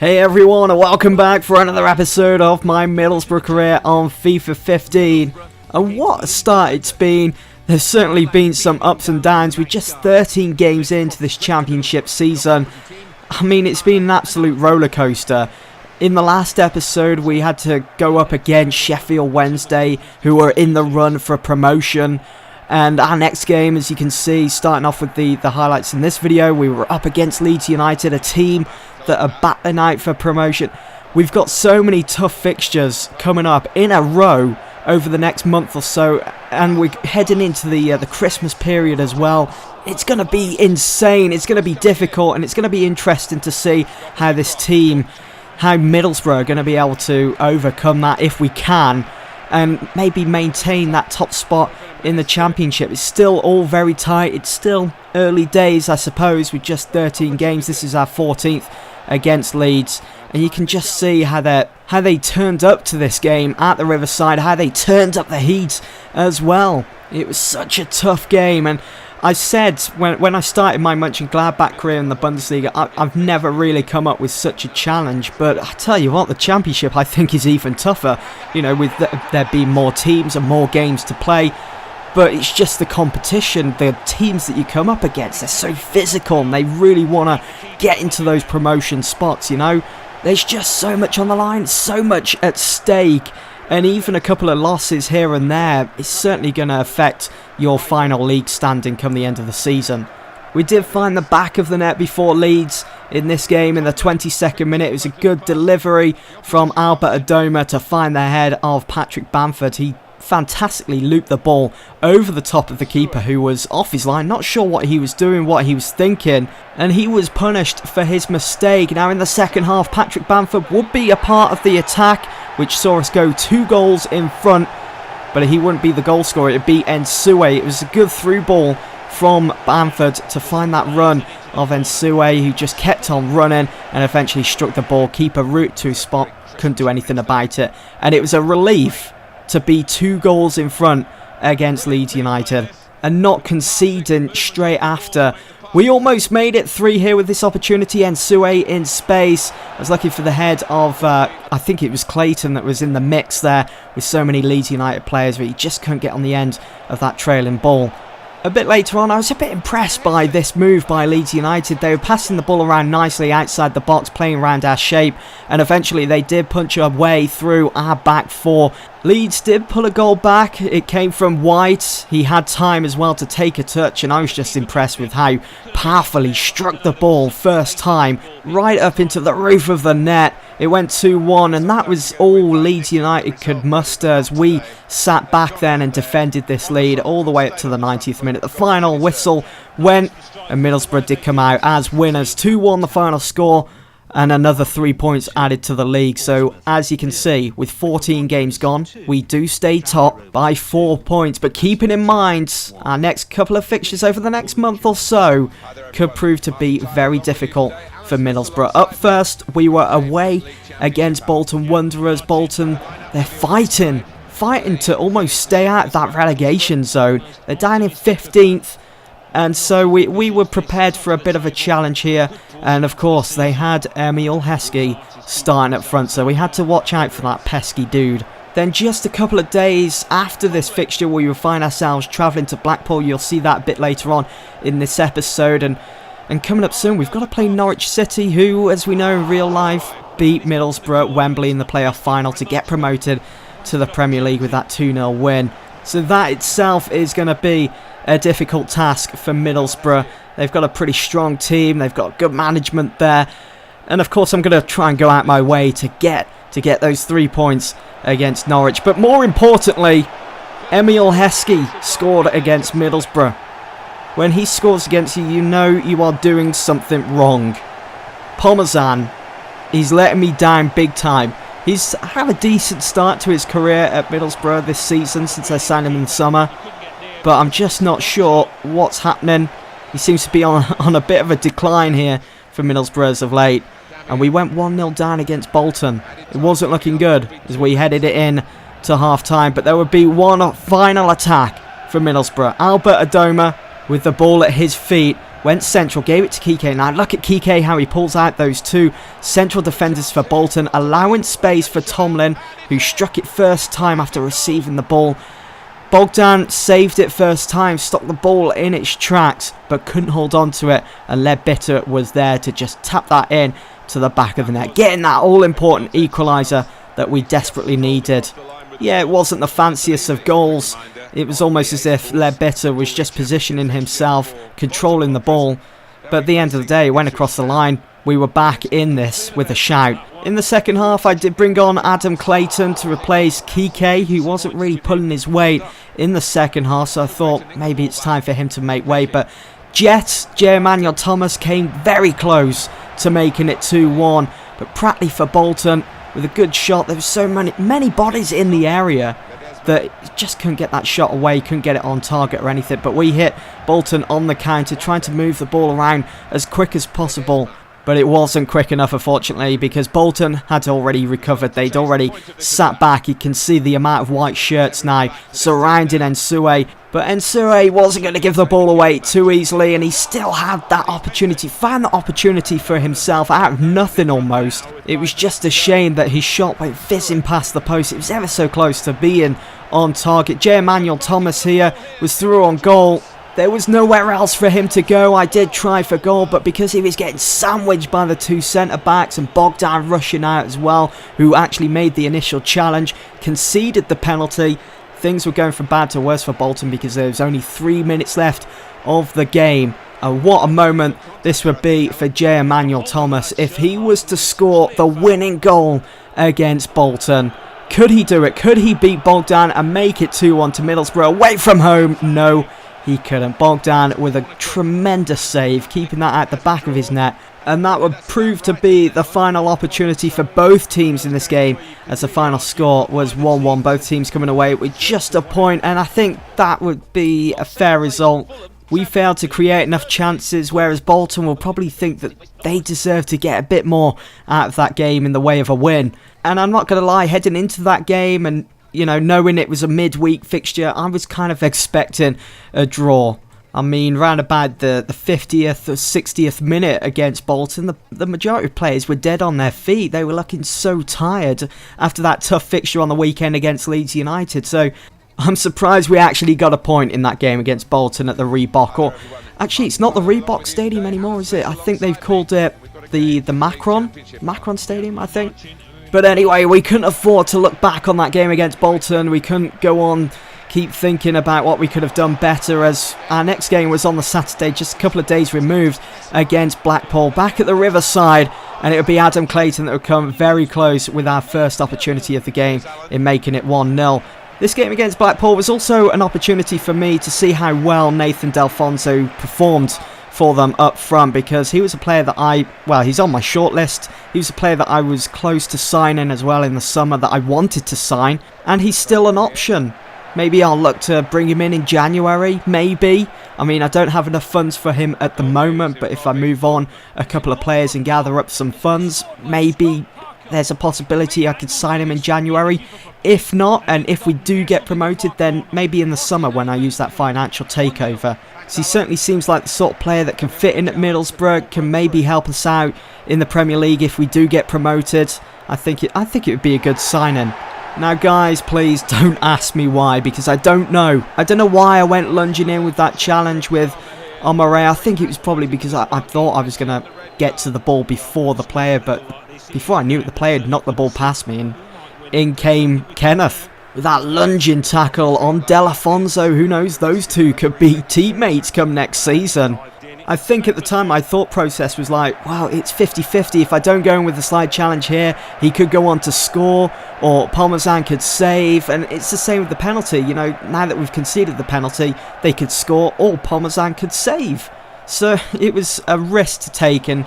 Hey everyone, and welcome back for another episode of my Middlesbrough career on FIFA 15. And what a start it's been. There's certainly been some ups and downs. We're just 13 games into this championship season. I mean, it's been an absolute roller coaster. In the last episode, we had to go up against Sheffield Wednesday, who were in the run for promotion. And our next game, as you can see, starting off with the highlights in this video, we were up against Leeds United, a team that are battling out for promotion. We've got so many tough fixtures coming up in a row over the next month or so, and we're heading into the Christmas period as well. It's going to be insane, it's going to be difficult, and it's going to be interesting to see how this team, how Middlesbrough are going to be able to overcome that if we can, and maybe maintain that top spot in the championship. It's still all very tight. It's still early days, I suppose, with just 13 games. This is our 14th against Leeds, and you can just see how they turned up to this game at the Riverside, how they turned up the heat as well. It was such a tough game, and I said when I started my Mönchengladbach career in the Bundesliga, I've never really come up with such a challenge. But I tell you what, the Championship I think is even tougher. You know, with there being more teams and more games to play. But it's just the competition, the teams that you come up against, they're so physical and they really want to get into those promotion spots, you know. There's just so much on the line, so much at stake, and even a couple of losses here and there is certainly going to affect your final league standing come the end of the season. We did find the back of the net before Leeds in this game in the 22nd minute. It was a good delivery from Albert Adoma to find the head of Patrick Bamford. He fantastically looped the ball over the top of the keeper, who was off his line, not sure what he was doing, what he was thinking, and he was punished for his mistake. Now in the second half, Patrick Bamford would be a part of the attack, which saw us go 2 goals in front, but he wouldn't be the goal scorer, it'd be Nsue. It was a good through ball from Bamford to find that run of Nsue, who just kept on running and eventually struck the ball. Keeper route to his spot, couldn't do anything about it, and it was a relief to be 2 goals in front against Leeds United and not conceding straight after. We almost made it 3 here with this opportunity. Nsue in space. I was looking for the head of, I think it was Clayton that was in the mix there with so many Leeds United players, but he just couldn't get on the end of that trailing ball. A bit later on, I was a bit impressed by this move by Leeds United. They were passing the ball around nicely outside the box, playing around our shape, and eventually they did punch a way through our back 4. Leeds did pull a goal back. It came from White. He had time as well to take a touch, and I was just impressed with how powerfully he struck the ball first time right up into the roof of the net. It went 2-1, and that was all Leeds United could muster as we sat back then and defended this lead all the way up to the 90th minute. The final whistle went, and Middlesbrough did come out as winners. 2-1 the final score, and another 3 points added to the league. So as you can see, with 14 games gone, we do stay top by 4 points. But keeping in mind, our next couple of fixtures over the next month or so could prove to be very difficult for Middlesbrough. Up first, we were away against Bolton Wanderers. Bolton, they're fighting to almost stay out of that relegation zone. They're down in 15th. And so we were prepared for a bit of a challenge here. And of course, they had Emil Heskey starting up front, so we had to watch out for that pesky dude. Then just a couple of days after this fixture, we will find ourselves travelling to Blackpool. You'll see that a bit later on in this episode. And coming up soon, we've got to play Norwich City, who, as we know in real life, beat Middlesbrough at Wembley in the playoff final to get promoted to the Premier League with that 2-0 win. So that itself is going to be a difficult task for Middlesbrough. They've got a pretty strong team, they've got good management there, and of course I'm going to try and go out my way to get those 3 points against Norwich. But more importantly, Emil Heskey scored against Middlesbrough. When he scores against you, you know you are doing something wrong. Parmesan, he's letting me down big time. He's had a decent start to his career at Middlesbrough this season since I signed him in the summer, but I'm just not sure what's happening. He seems to be on a bit of a decline here for Middlesbrough as of late. And we went 1-0 down against Bolton. It wasn't looking good as we headed it in to half-time, but there would be one final attack for Middlesbrough. Albert Adoma with the ball at his feet went central, gave it to Kike. Now look at Kike, how he pulls out those two central defenders for Bolton, allowing space for Tomlin, who struck it first time after receiving the ball. Bogdan saved it first time, stopped the ball in its tracks, but couldn't hold on to it, and Ledbetter was there to just tap that in to the back of the net, getting that all-important equaliser that we desperately needed. Yeah, it wasn't the fanciest of goals. It was almost as if Ledbetter was just positioning himself, controlling the ball, but at the end of the day, it went across the line. We were back in this with a shout. In the second half, I did bring on Adam Clayton to replace Kike, who wasn't really pulling his weight in the second half, so I thought maybe it's time for him to make way. But J-Emmanuel Thomas came very close to making it 2-1. But Pratley for Bolton with a good shot. There were so many bodies in the area that just couldn't get that shot away, couldn't get it on target or anything. But we hit Bolton on the counter, trying to move the ball around as quick as possible. But it wasn't quick enough, unfortunately, because Bolton had already recovered. They'd already sat back. You can see the amount of white shirts now surrounding Nsue. But Nsue wasn't going to give the ball away too easily, and he still had that opportunity, found the opportunity for himself out of nothing almost. It was just a shame that his shot went fizzing past the post. It was ever so close to being on target. J-Emmanuel Thomas here was through on goal. There was nowhere else for him to go. I did try for goal, but because he was getting sandwiched by the two centre-backs and Bogdan rushing out as well, who actually made the initial challenge, conceded the penalty, things were going from bad to worse for Bolton because there was only 3 minutes left of the game. And what a moment this would be for J-Emmanuel Thomas if he was to score the winning goal against Bolton. Could he do it? Could he beat Bogdan and make it 2-1 to Middlesbrough away from home? No, he couldn't. Bogdan with a tremendous save, keeping that at the back of his net. And that would prove to be the final opportunity for both teams in this game, as the final score was 1-1. Both teams coming away with just a point, and I think that would be a fair result. We failed to create enough chances, whereas Bolton will probably think that they deserve to get a bit more out of that game in the way of a win. And I'm not going to lie, heading into that game and, you know, knowing it was a midweek fixture, I was kind of expecting a draw. I mean, round about the 50th or 60th minute against Bolton, the majority of players were dead on their feet. They were looking so tired after that tough fixture on the weekend against Leeds United. So I'm surprised we actually got a point in that game against Bolton at the Reebok. Or actually, it's not the Reebok Stadium anymore, is it? I think they've called it the Macron Stadium, I think. But anyway, we couldn't afford to look back on that game against Bolton. We couldn't go on, keep thinking about what we could have done better, as our next game was on the Saturday, just a couple of days removed, against Blackpool, back at the Riverside, and it would be Adam Clayton that would come very close with our first opportunity of the game in making it 1-0. This game against Blackpool was also an opportunity for me to see how well Nathan Delfonso performed for them up front, because he was a player that he's on my shortlist. He was a player that I was close to signing as well in the summer, that I wanted to sign, and he's still an option. Maybe I'll look to bring him in January, maybe. I mean, I don't have enough funds for him at the moment, but if I move on a couple of players and gather up some funds, maybe there's a possibility I could sign him in January. If not, and if we do get promoted, then maybe in the summer when I use that financial takeover. So he certainly seems like the sort of player that can fit in at Middlesbrough, can maybe help us out in the Premier League if we do get promoted. I think it would be a good signing. Now guys, please don't ask me why, because I don't know. I don't know why I went lunging in with that challenge with Omare. I think it was probably because I thought I was going to get to the ball before the player, but before I knew it, the player had knocked the ball past me, and in came Kenneth with that lunging tackle on Delfonso. Who knows, those two could be teammates come next season. I think at the time my thought process was like, wow, it's 50-50. If I don't go in with the slide challenge here, he could go on to score, or Parmesan could save, and it's the same with the penalty. You know, now that we've conceded the penalty, they could score, or Parmesan could save. So it was a risk to take, and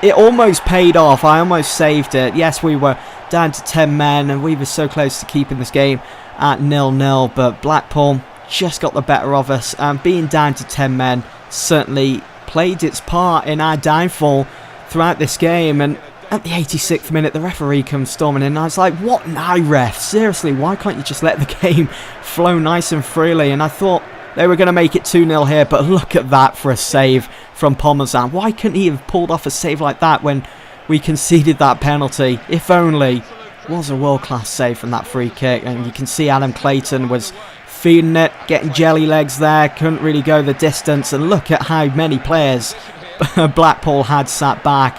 it almost paid off. I almost saved it. Yes, we were down to 10 men, and we were so close to keeping this game at 0-0, but Blackpool just got the better of us, and being down to 10 men certainly played its part in our downfall throughout this game. And at the 86th minute, the referee comes storming in, and I was like, what now, ref? Seriously, why can't you just let the game flow nice and freely? And I thought, they were going to make it 2-0 here, but look at that for a save from Parmesan. Why couldn't he have pulled off a save like that when we conceded that penalty? If only. It was a world-class save from that free kick, and you can see Adam Clayton was feeding it, getting jelly legs there, couldn't really go the distance, and look at how many players Blackpool had sat back,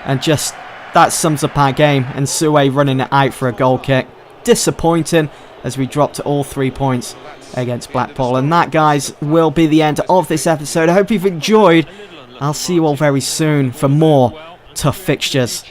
and just that sums up our game, and Sue running it out for a goal kick. Disappointing as we dropped to all 3 points against Blackpool. And that, guys, will be the end of this episode. I hope you've enjoyed. I'll see you all very soon for more tough fixtures.